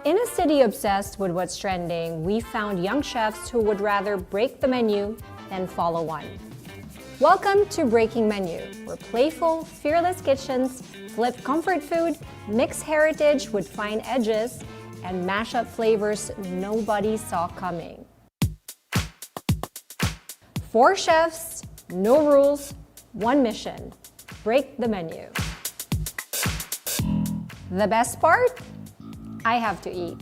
In a city obsessed with what's trending, we found young chefs who would rather break the menu than follow one. Welcome to Breaking Menu, where playful, fearless kitchens flip comfort food, mix heritage with fine edges, and mash up flavors nobody saw coming. 4 chefs, no rules, one mission: break the menu. The best part? I have to eat.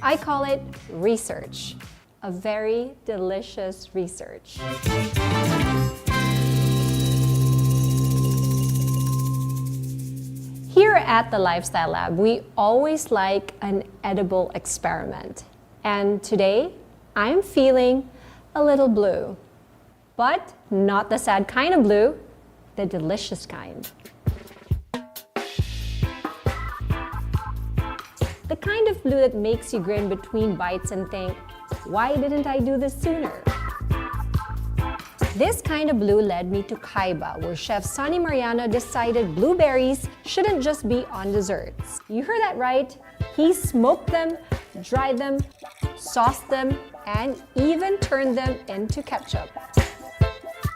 I call it research, a very delicious research. Here at the Lifestyle Lab, we always like an edible experiment. And today, I'm feeling a little blue. But not the sad kind of blue, the delicious kind. The kind of blue that makes you grin between bites and think, why didn't I do this sooner? This kind of blue led me to Khaiba, where Chef Sonny Mariano decided blueberries shouldn't just be on desserts. You heard that right? He smoked them, dried them, sauced them, and even turned them into ketchup.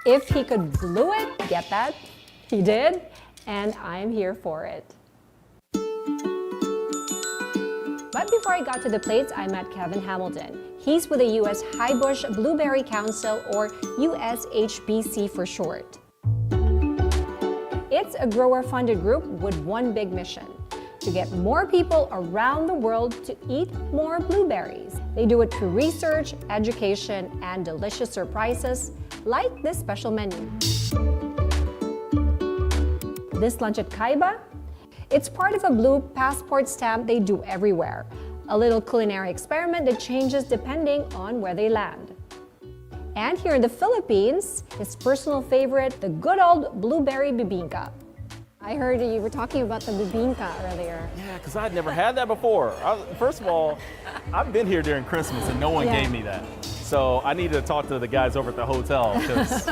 If he could blue it, get that? He did, and I'm here for it. But before I got to the plates, I met Kevin Hamilton. He's with the U.S. Highbush Blueberry Council, or USHBC for short. It's a grower-funded group with one big mission: to get more people around the world to eat more blueberries. They do it through research, education, and delicious surprises, like this special menu. This lunch at Khaiba? It's part of a blue passport stamp they do everywhere. A little culinary experiment that changes depending on where they land. And here in the Philippines, his personal favorite, the good old blueberry bibingka. I heard you were talking about the bibingka earlier. Yeah, because I'd never had that before. First of all, I've been here during Christmas and no one gave me that. So I need to talk to the guys over at the hotel because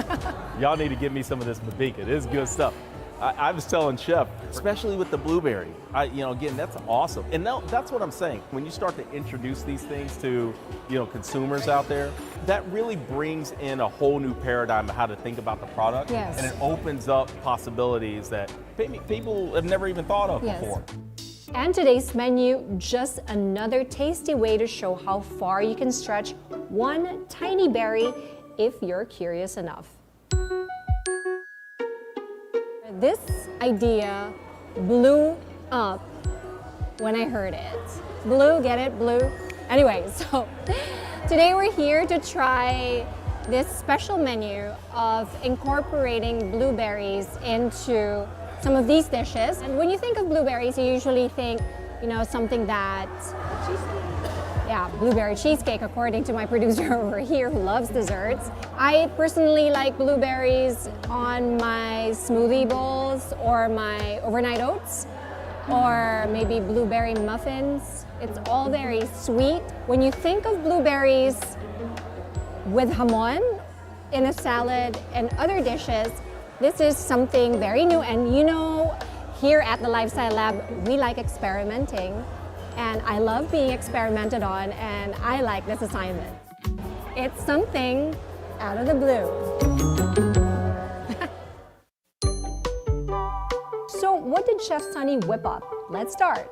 y'all need to give me some of this bibingka. It is good stuff. I was telling Chef, especially with the blueberry, again, that's awesome. And that's what I'm saying. When you start to introduce these things to, consumers out there, that really brings in a whole new paradigm of how to think about the product. Yes. And it opens up possibilities that people have never even thought of before. And today's menu, just another tasty way to show how far you can stretch one tiny berry if you're curious enough. This idea blew up when I heard it. Blue, get it? Blue? Anyway, so today we're here to try this special menu of incorporating blueberries into some of these dishes. And when you think of blueberries, you usually think, something that... Yeah, blueberry cheesecake, according to my producer over here who loves desserts. I personally like blueberries on my smoothie bowls or my overnight oats, or maybe blueberry muffins. It's all very sweet. When you think of blueberries with hamon in a salad and other dishes, this is something very new. And here at the Lifestyle Lab, we like experimenting. And I love being experimented on, and I like this assignment. It's something out of the blue. So what did Chef Sonny whip up? Let's start.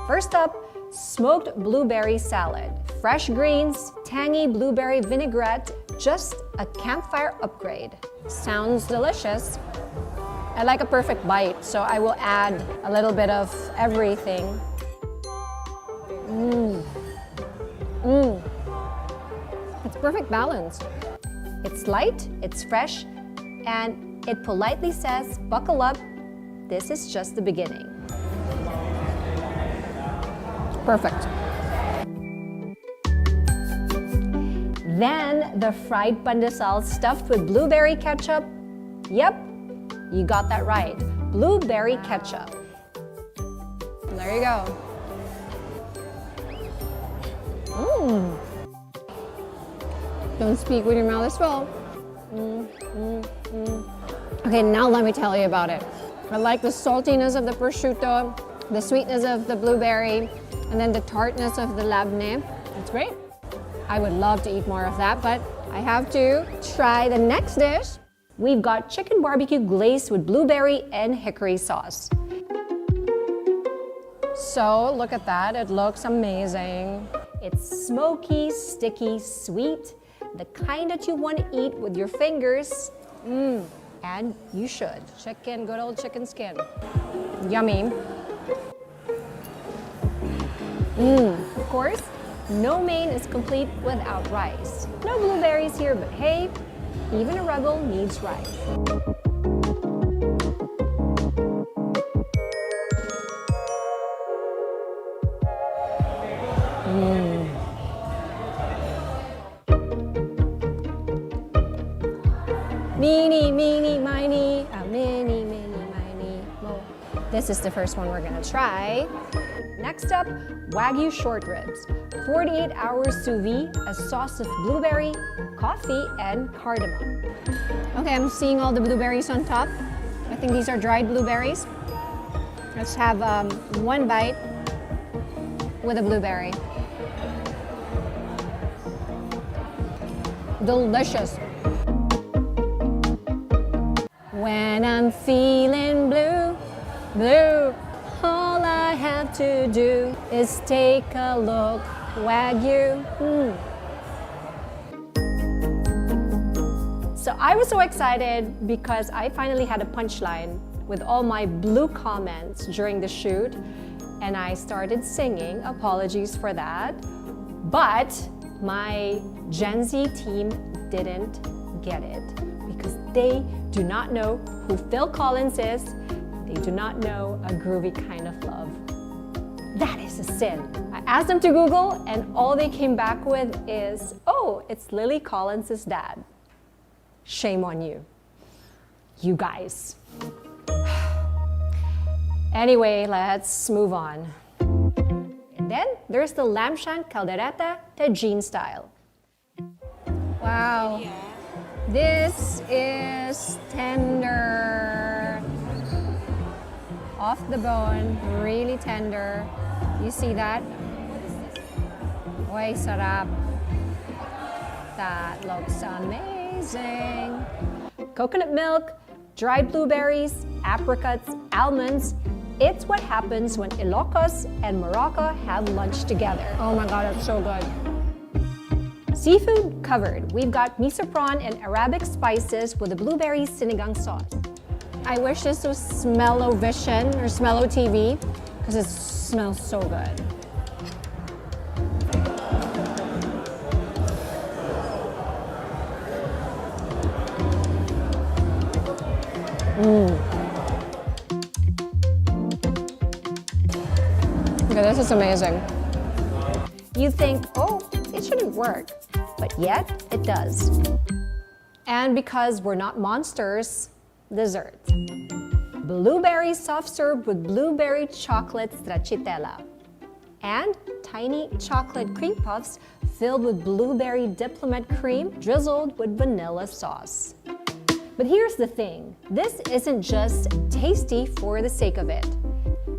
First up, smoked blueberry salad. Fresh greens, tangy blueberry vinaigrette, just a campfire upgrade. Sounds delicious. I like a perfect bite, so I will add a little bit of everything. It's perfect balance. It's light, it's fresh, and it politely says, buckle up, this is just the beginning. Perfect. Then the fried pandesal stuffed with blueberry ketchup. Yep. You got that right. Blueberry ketchup. There you go. Don't speak with your mouth as well. Okay, now let me tell you about it. I like the saltiness of the prosciutto. the sweetness of the blueberry, and then the tartness of the labne. It's great. I would love to eat more of that, but I have to try the next dish. We've got chicken barbecue glazed with blueberry and hickory sauce. So look at that, it looks amazing. It's smoky, sticky, sweet, the kind that you want to eat with your fingers. And you should. Chicken, good old chicken skin. Yummy. Of course, no main is complete without rice. No blueberries here, but hey, even a rebel needs rice. Meeny, meeny, miny, miny, miny, mo. This is the first one we're gonna try. Next up, Wagyu short ribs. 48 hours sous vide, a sauce of blueberry, coffee, and cardamom. Okay, I'm seeing all the blueberries on top. I think these are dried blueberries. Let's have one bite with a blueberry. Delicious. When I'm feeling blue, blue, all I have to do is take a look. Wagyu. So I was so excited because I finally had a punchline with all my blue comments during the shoot, and I started singing. Apologies for that. But my Gen Z team didn't get it because they do not know who Phil Collins is. They do not know a groovy kind of love. That is a sin. I asked them to Google and all they came back with is, oh, it's Lily Collins' dad. Shame on you. You guys. Anyway, let's move on. And then there's the lamb shank caldereta Tajin style. Wow. This is tender. Off the bone, really tender. You see that? Oy, sarap. That looks amazing. Coconut milk, dried blueberries, apricots, almonds. It's what happens when Ilocos and Morocco have lunch together. Oh my God, it's so good. Seafood covered. We've got miso prawn and Arabic spices with a blueberry sinigang sauce. I wish this was Smell-O-Vision or Smell-O-TV because it smells so good. Okay, this is amazing. You think, oh, it shouldn't work, but yet it does. And because we're not monsters, dessert. Blueberry soft serve with blueberry chocolate stracciatella. And tiny chocolate cream puffs filled with blueberry diplomat cream drizzled with vanilla sauce. But here's the thing, this isn't just tasty for the sake of it.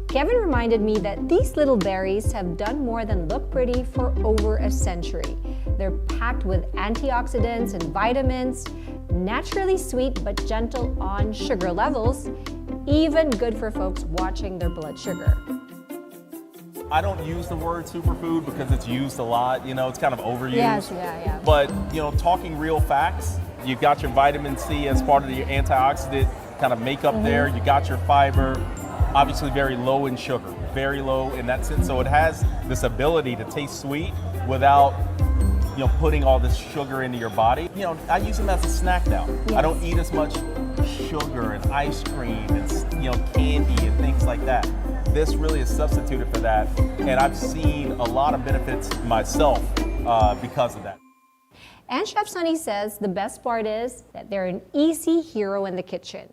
Kevin reminded me that these little berries have done more than look pretty for over a century. They're packed with antioxidants and vitamins, naturally sweet but gentle on sugar levels, even good for folks watching their blood sugar. I don't use the word superfood because it's used a lot, it's kind of overused. Yes, yeah. But, talking real facts, you've got your vitamin C as part of your antioxidant kind of makeup there. You got your fiber, obviously very low in sugar, very low in that sense. So it has this ability to taste sweet without, putting all this sugar into your body. I use them as a snack now. Yes. I don't eat as much sugar and ice cream and, candy and things like that. This really is substituted for that. And I've seen a lot of benefits myself because of that. And Chef Sunny says the best part is that they're an easy hero in the kitchen.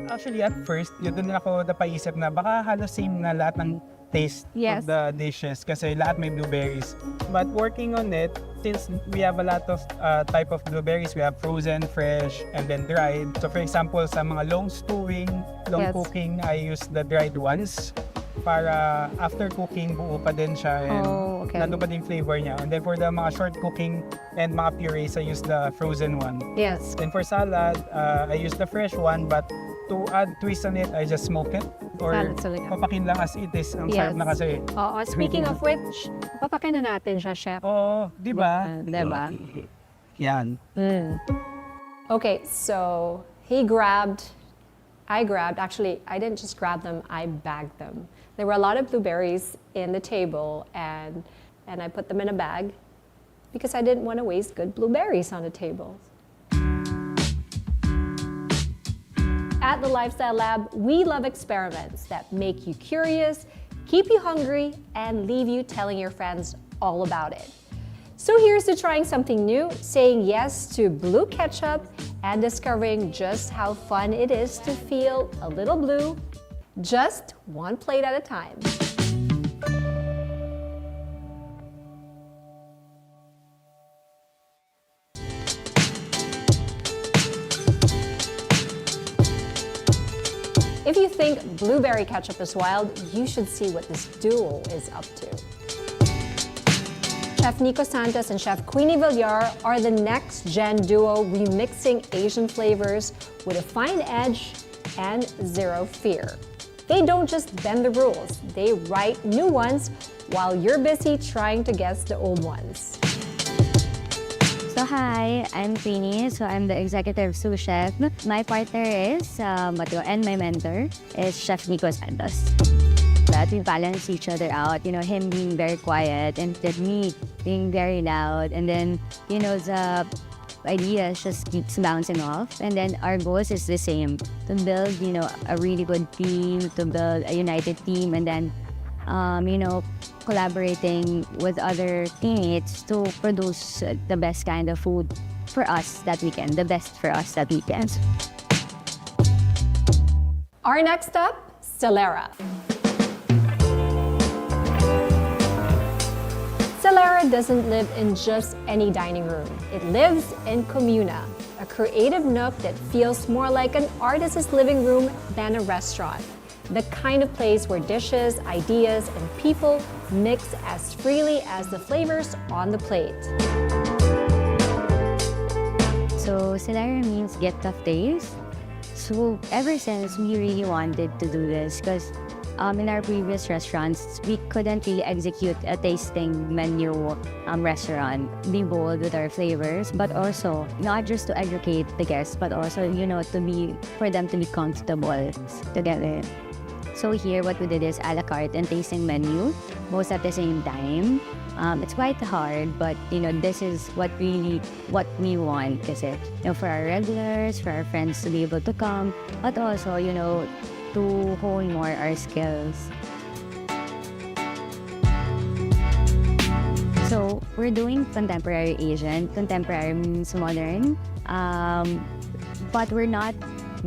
Actually, at first, yun doon ako napaisip na baka halos same na lahat ng taste Yes. of the dishes kasi lahat may blueberries. But working on it, since we have a lot of type of blueberries, we have frozen, fresh, and then dried. So for example, sa mga long stewing, long Yes. cooking, I use the dried ones. para after cooking, buo pa din siya and nandun pa din flavor niya. And then for the mga short cooking and mga purees, I use the frozen one. Yes. Then for salad, I use the fresh one, but to add twist on it, I just smoke it. Or papakin lang as it is. Ang sarap na kasi. Oo. Speaking of which, papakin na natin siya, Chef. Oo, di ba? Diba? Yan. Okay, so I grabbed, actually, I didn't just grab them, I bagged them. There were a lot of blueberries in the table, and I put them in a bag because I didn't want to waste good blueberries on the table. At the Lifestyle Lab, we love experiments that make you curious, keep you hungry, and leave you telling your friends all about it. So here's to trying something new, saying yes to blue ketchup, and discovering just how fun it is to feel a little blue, just one plate at a time. If you think blueberry ketchup is wild, you should see what this duo is up to. Chef Nico Santos and Chef Queenie Villar are the next-gen duo remixing Asian flavors with a fine edge and zero fear. They don't just bend the rules, they write new ones while you're busy trying to guess the old ones. So hi, I'm Queenie, so I'm the executive sous chef. My partner is Mateo, and my mentor is Chef Nico Santos. That we balance each other out, you know, him being very quiet and then me being very loud, and then, you know, the ideas just keeps bouncing off, and then our goals is the same, to build, you know, a really good team, to build a united team, and then, you know, collaborating with other teammates to produce the best kind of food for us that we can, the best for us that we can. Our next up, Celera. Celera doesn't live in just any dining room. It lives in Comuna, a creative nook that feels more like an artist's living room than a restaurant. The kind of place where dishes, ideas, and people mix as freely as the flavors on the plate. So Celera means gift of taste. So ever since we really wanted to do this, because in our previous restaurants, we couldn't really execute a tasting menu restaurant, be bold with our flavors, but also not just to educate the guests, but also, you know, for them to be comfortable together. So here, what we did is a la carte and tasting menu, both at the same time. It's quite hard, but you know, this is what we want, kasi, you know, for our regulars, for our friends to be able to come, but also, you know, to hone more our skills. So we're doing contemporary Asian. Contemporary means modern, but we're not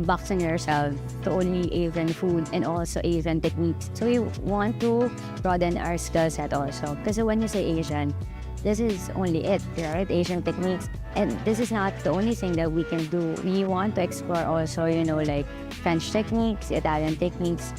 boxing ourselves to only Asian food and also Asian techniques. So we want to broaden our skill set also. Because when you say Asian, this is only it, right? Asian techniques. And this is not the only thing that we can do. We want to explore also, you know, like French techniques, Italian techniques.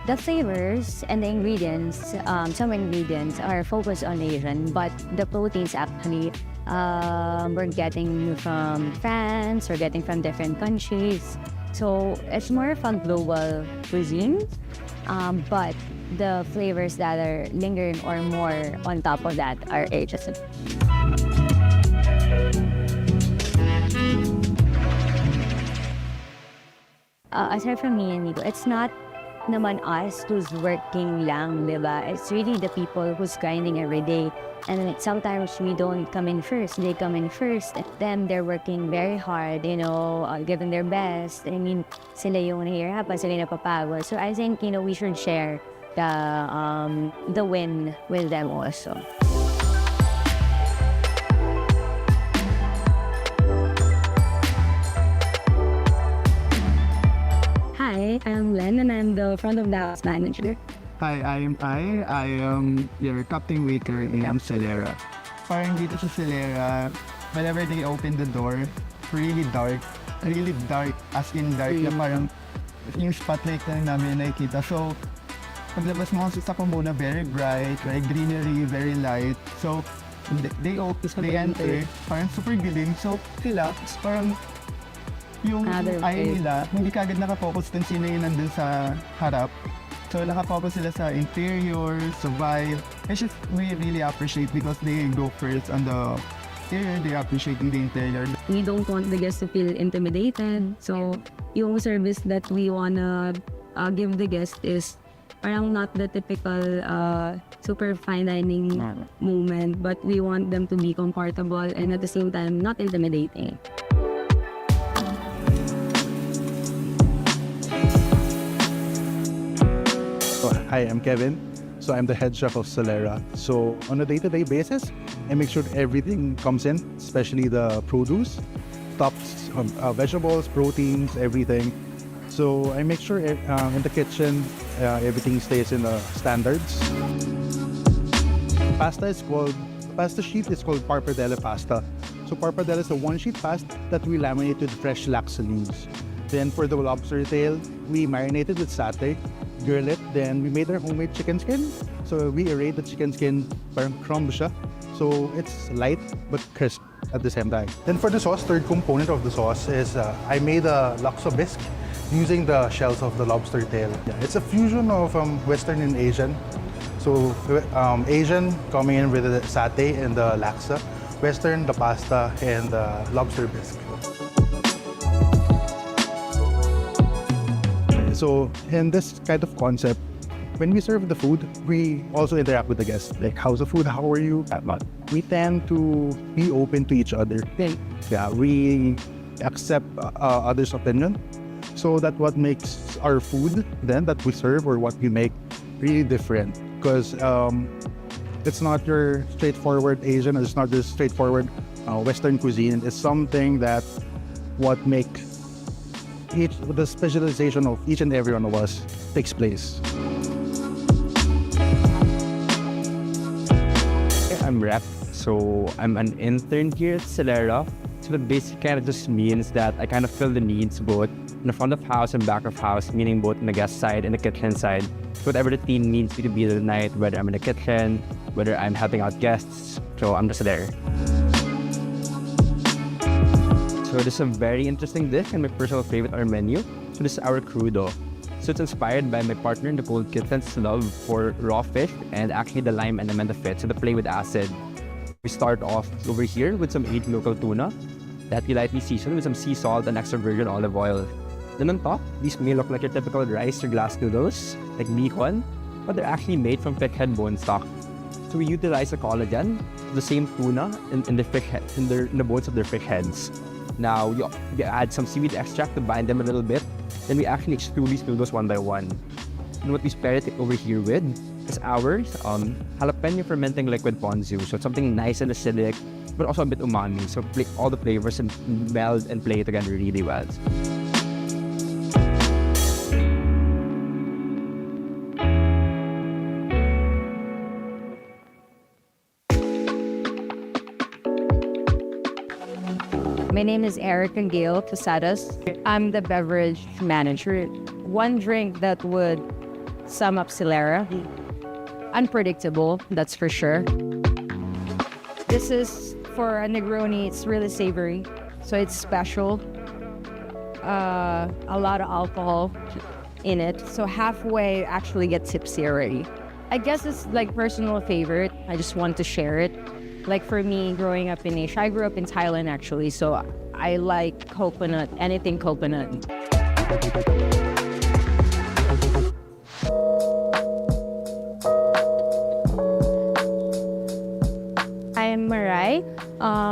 The flavors and the ingredients, some ingredients are focused on Asian, but the proteins actually we're getting from France, we're getting from different countries. So it's more of a global cuisine, but the flavors that are lingering or more on top of that are Asian. Aside from me and Nico, it's not naman us who's working lang, diba? It's really the people who's grinding every day. And sometimes we don't come in first, they come in first. And them, they're working very hard, you know, giving their best. I mean, sila yung nahihirapan, sila yung napapagod. So I think, you know, we should share the win with them also. Hi, I'm Len and I'm the front of the house manager. Hi, I am your captain waiter in Celera. Parang dito sa Celera, whenever they open the door, really dark, as in dark, na parang yung spotlight na namin nakikita. So, paglabas mo sa Pomona, very bright, very greenery, very light. So, they enter, parang super giling. So, sila, parang yung eye nila, hindi kagad nakafocus kung sino yung nandun sa harap. So, nakafocus sila sa interior, sa vibe. It's just, we really appreciate because they go first on the exterior, they appreciate the interior. We don't want the guests to feel intimidated. So, yung service that we wanna give the guest is parang not the typical super fine dining moment, but we want them to be comfortable and at the same time not intimidating. Hi, I'm Kevin. So I'm the head chef of Celera. So on a day-to-day basis, I make sure everything comes in, especially the produce, tops, vegetables, proteins, everything. So I make sure in the kitchen, everything stays in the standards. Pasta sheet is called pappardelle pasta. So pappardelle is a one-sheet pasta that we laminate with fresh laxa leaves. Then for the lobster tail, we marinate it with satay, grill it, then we made our homemade chicken skin. So we arrayed the chicken skin parang crumb siya. So it's light but crisp at the same time. Then for the sauce, third component of the sauce is I made a laksa bisque using the shells of the lobster tail. Yeah, it's a fusion of Western and Asian. So Asian coming in with the satay and the laksa, Western, the pasta, and the lobster bisque. So in this kind of concept, when we serve the food, we also interact with the guests. Like, how's the food? How are you? We tend to be open to each other. Yeah, we accept others' opinion. So that's what makes our food then that we serve or what we make really different. Because it's not your straightforward Asian, or it's not just straightforward Western cuisine. It's something that what makes the specialization of each and every one of us takes place. I'm Rep, so I'm an intern here at Celera. So that basically kind of just means that I kind of fill the needs both in the front of house and back of house, meaning both on the guest side and the kitchen side. So whatever the team needs me to be the night, whether I'm in the kitchen, whether I'm helping out guests, so I'm just there. So this is a very interesting dish and my personal favorite on our menu. So this is our crudo. So it's inspired by my partner in the Cold Kitchen's love for raw fish and actually the lime element of it, so the play with acid. We start off over here with some aged local tuna that we lightly season with some sea salt and extra virgin olive oil. Then on top, these may look like your typical rice or glass noodles, like bihon, but they're actually made from fish head bone stock. So we utilize the collagen, the same tuna in the fish head, in the bones of their fish heads. Now, you add some seaweed extract to bind them a little bit. Then we actually extrude these noodles one by one. And what we pair it over here with is our jalapeno fermenting liquid ponzu. So it's something nice and acidic, but also a bit umami. So all the flavors and meld and play together really well. My name is Erica Gail Posadas. I'm the beverage manager. One drink that would sum up Celera. Unpredictable, that's for sure. This is for a Negroni, it's really savory, so it's special. A lot of alcohol in it, so halfway actually get tipsy already. I guess it's like personal favorite. I just want to share it. Like for me, growing up in Asia, I grew up in Thailand actually, so I like coconut, anything coconut. I'm Marie,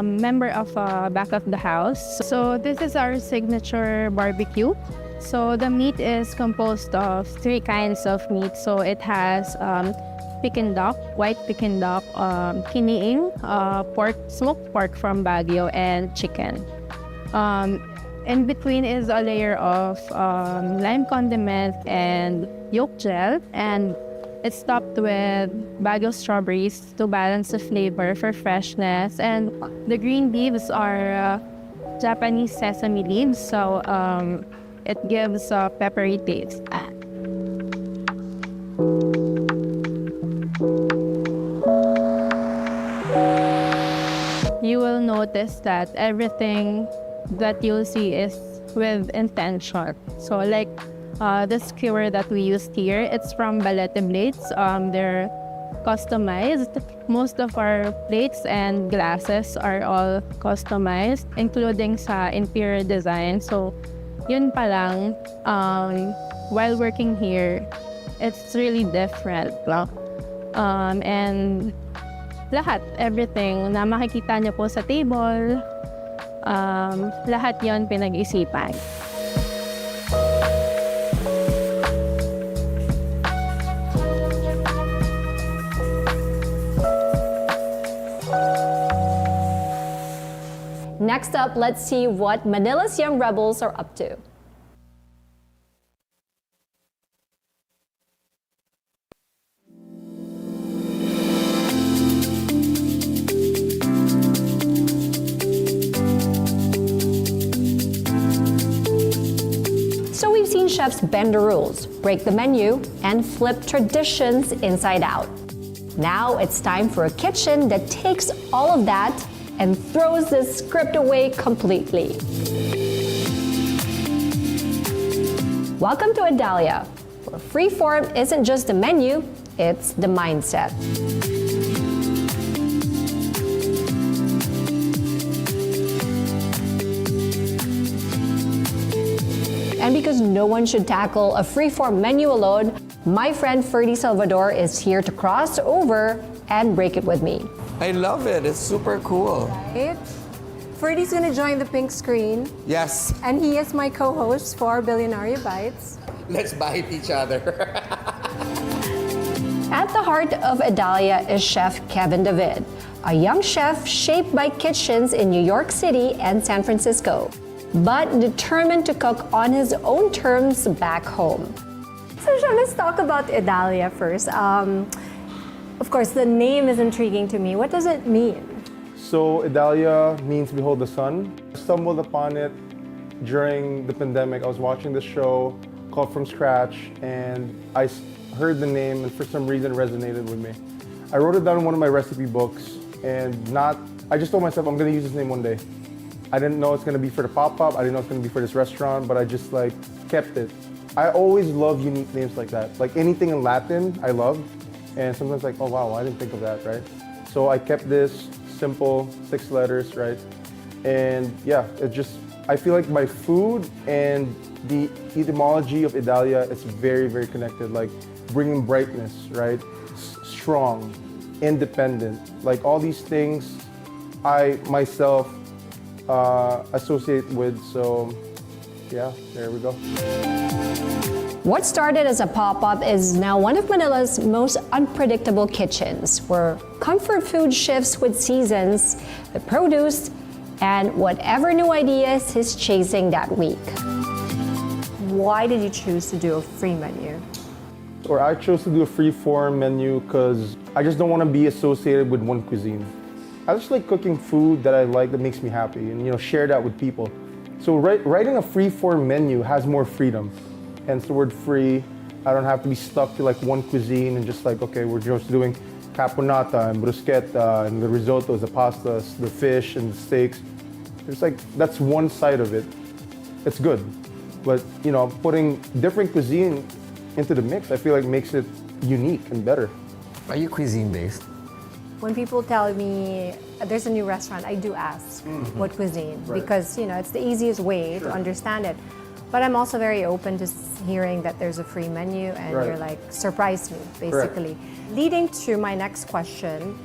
member of Back of the House. So this is our signature barbecue. So the meat is composed of 3 kinds of meat. So it has Peking duck, white Peking duck, kiniing, pork, smoked pork from Baguio, and chicken. In between is a layer of lime condiment and yolk gel, and it's topped with Baguio strawberries to balance the flavor for freshness. And the green leaves are Japanese sesame leaves, so it gives a peppery taste. notice that everything that you'll see is with intention. So like the skewer that we used here, it's from Balete blades. They're customized. Most of our plates and glasses are all customized, including sa interior design. So yun pa lang, while working here, it's really different. And lahat, everything na makikita niyo po sa table, lahat yon pinag-isipan. Next up, let's see what Manila's young rebels are up to. So we've seen chefs bend the rules, break the menu, and flip traditions inside out. Now it's time for a kitchen that takes all of that and throws this script away completely. Welcome to Adalia, where freeform isn't just the menu, it's the mindset. And because no one should tackle a freeform menu alone, my friend Ferdy Salvador is here to cross over and break it with me. I love it. It's super cool. Right? Ferdy's gonna join the pink screen, Yes. and he is my co-host for Billionaire Bites. Let's bite each other. At the heart of Idalia is Chef Kevin David, a young chef shaped by kitchens in New York City and San Francisco, but determined to cook on his own terms back home. So, Chef, let's talk about Idalia first. Of course, the name is intriguing to me. What does it mean? So Idalia means behold the sun. I stumbled upon it during the pandemic. I was watching this show called From Scratch, and I heard the name, and for some reason it resonated with me. I wrote it down in one of my recipe books, and I just told myself I'm gonna use this name one day. I didn't know it's gonna be for the pop-up, I didn't know it's gonna be for this restaurant, but I just kept it. I always love unique names like that. Like anything in Latin, I love. And sometimes oh wow, I didn't think of that, right? So I kept this simple, 6 letters, right? And yeah, I feel like my food and the etymology of Idalia, it's very, very connected. Like bringing brightness, right? Strong, independent. Like all these things I myself associate with, so yeah, there we go. What started as a pop-up is now one of Manila's most unpredictable kitchens, where comfort food shifts with seasons, the produce, and whatever new ideas he's chasing that week. Why did you choose to do a free menu? Or I chose to do a free-form menu because I just don't want to be associated with one cuisine. I just like cooking food that I like, that makes me happy, and share that with people. So writing a free-form menu has more freedom. Hence the word free. I don't have to be stuck to one cuisine and just okay, we're just doing caponata and bruschetta and the risottos, the pastas, the fish and the steaks. It's that's one side of it. It's good. But putting different cuisine into the mix, I feel makes it unique and better. Are you cuisine based? When people tell me there's a new restaurant, I do ask what cuisine, because it's the easiest way to understand it. But I'm also very open to hearing that there's a free menu, and you're surprise me, basically. Correct. Leading to my next question,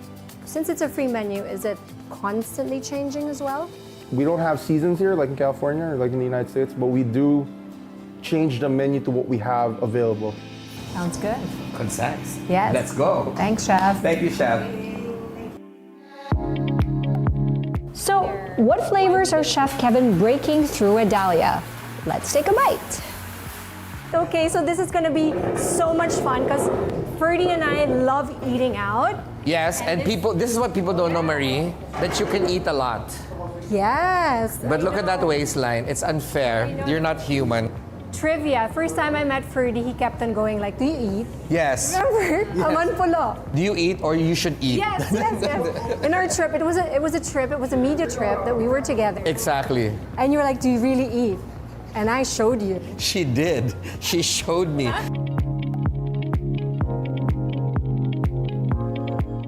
since it's a free menu, is it constantly changing as well? We don't have seasons here like in California or like in the United States, but we do change the menu to what we have available. Sounds good. Consents. Yes. Let's go. Thanks, Chef. Thank you, Chef. So, what flavors are Chef Kevin breaking through Adalia? Let's take a bite. Okay, so this is gonna be so much fun because Ferdy and I love eating out. Yes, and this is what people don't know, Marie, that you can eat a lot. Yes. But look at that waistline. It's unfair. You're not human. trivia. First time I met Ferdy, he kept on going like, do you eat? Yes. Remember? Aman pulo. Do you eat or you should eat? Yes, yes, yes. In our trip, it was a media trip that we were together. Exactly. And you were like, do you really eat? And I showed you. She did. She showed me.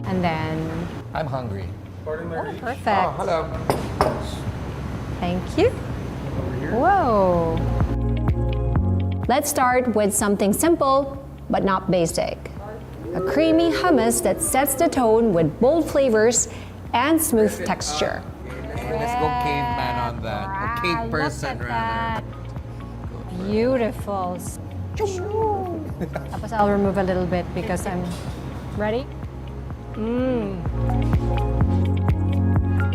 And then, I'm hungry. perfect. Oh, hello. Thank you. Whoa. Let's start with something simple, but not basic. A creamy hummus that sets the tone with bold flavors and smooth texture. Let's go caveman on that. Or cave person, Look at rather. that. Beautiful. Tapos I'll remove a little bit because I'm ready.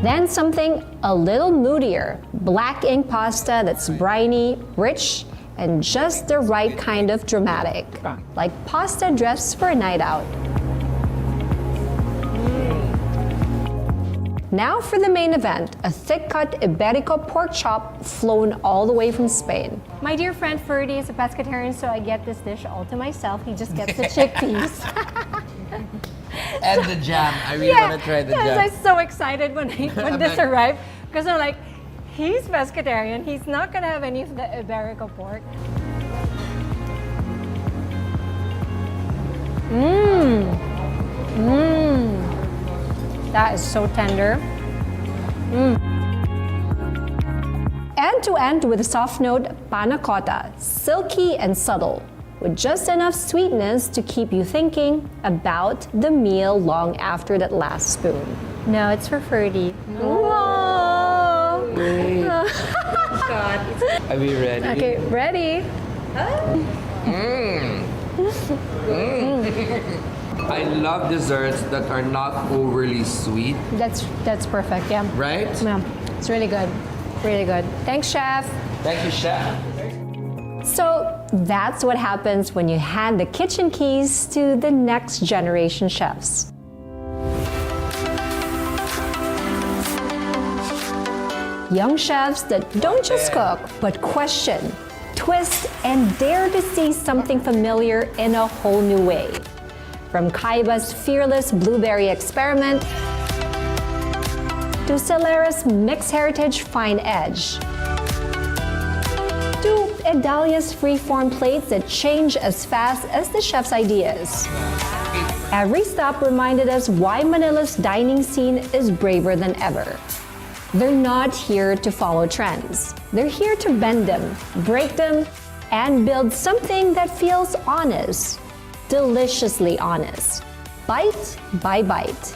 Then something a little moodier, black ink pasta that's briny, rich, and just the right kind of dramatic, like pasta dressed for a night out. Now for the main event, a thick-cut Iberico pork chop flown all the way from Spain. My dear friend Ferdy is a pescatarian, so I get this dish all to myself. He just gets the chickpeas. And the jam. I really want to try the I jam. was so excited when this arrived because I'm like, he's pescatarian. He's not gonna have any of the Iberico pork. That is so tender. And to end with a soft note, panna cotta, silky and subtle, with just enough sweetness to keep you thinking about the meal long after that last spoon. No, it's for Ferdy. Are we ready? Okay, ready? I love desserts that are not overly sweet, That's perfect. Yeah. right? Yeah. It's really good. Really good. Thanks, chef. Thank you, chef. So that's what happens when you hand the kitchen keys to the next generation chefs. Young chefs that don't just cook, but question, twist, and dare to see something familiar in a whole new way. From Khaiba's fearless blueberry experiment to Celera's mixed heritage fine edge, to Idalia's freeform plates that change as fast as the chef's ideas. Every stop reminded us why Manila's dining scene is braver than ever. They're not here to follow trends. They're here to bend them, break them, and build something that feels honest, deliciously honest, bite by bite.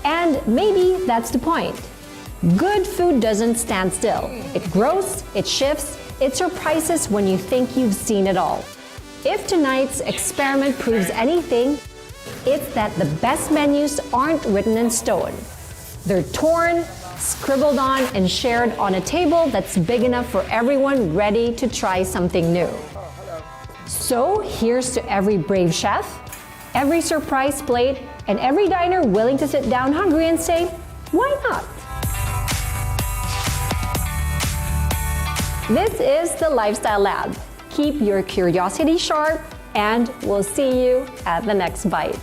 And maybe that's the point. Good food doesn't stand still. It grows, it shifts, it surprises when you think you've seen it all. If tonight's experiment proves anything, it's that the best menus aren't written in stone. They're torn, scribbled on, and shared on a table that's big enough for everyone ready to try something new. So here's to every brave chef, every surprise plate, and every diner willing to sit down hungry and say, why not? This is the Lifestyle Lab. Keep your curiosity sharp, and we'll see you at the next bite.